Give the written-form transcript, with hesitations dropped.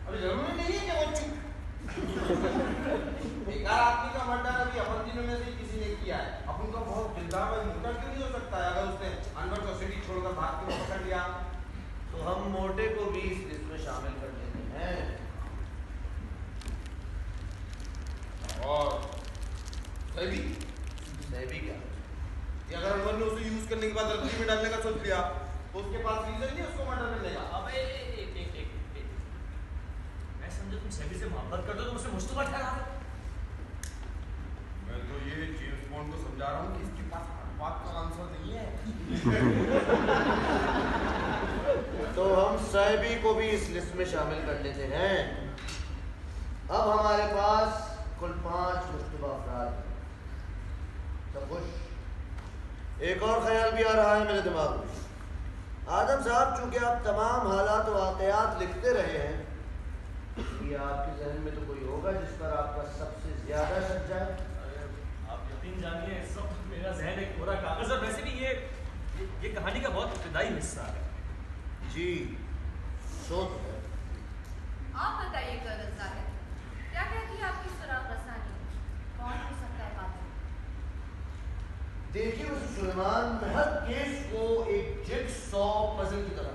अरे जरूरी नहीं है कि वो चुप। बेकार आदमी का मर्डर अभी अपन तीनों में से किसी ने किया है। अब उनका बहुत दिलदार भाई मोटा क्यों नहीं हो सकता है? अगर उसने अनवर को सिटी छोड़कर भाग के पकड़ लिया तो हम मोटे को भी इस लिस्ट में शामिल कर लेते हैं। और सैबी क्या? ये अगर अनवर ने उसे यूज करने के बाद रद्दी में डालने का सोच लिया तो उसके पास रीजन नहीं उसको मर्डर करने का। अबे मैं समझा तुम सैबी से मोहब्बत करते हो, तुम उसे मुझसे बात करा रहे हो। मैं तो ये जेम्स बॉन्ड को समझा रहा हूँ कि इसके पास हर बात का आंसर नहीं है। तो हम सैबी को भी इस लिस्ट में शामिल कर लेते हैं। अब हमारे पास कुल 5 मुश्तबा अफराद हैं। सब खुश? एक और ख्याल भी आ रहा है मेरे दिमाग में। आदम साहब, चूंकि आप तमाम हालात वाकयात लिखते रहे हैं, इसलिए आपके जहन में तो कोई होगा जिस पर आपका सबसे ज्यादा शक जाए। आप यकीन जानिए, इस वक्त मेरा जहन एक कोरा कागज है। वैसे भी ये कहानी का बहुत इब्तिदाई हिस्सा है। जी, सो तो है। आप बताइए गलत साहब, क्या कहती है आपकी सुराग रसानी? कौन हो सकता है कातिल? देखिए, उस सुलेमान महल केस को एक जिगसॉ पजल की तरह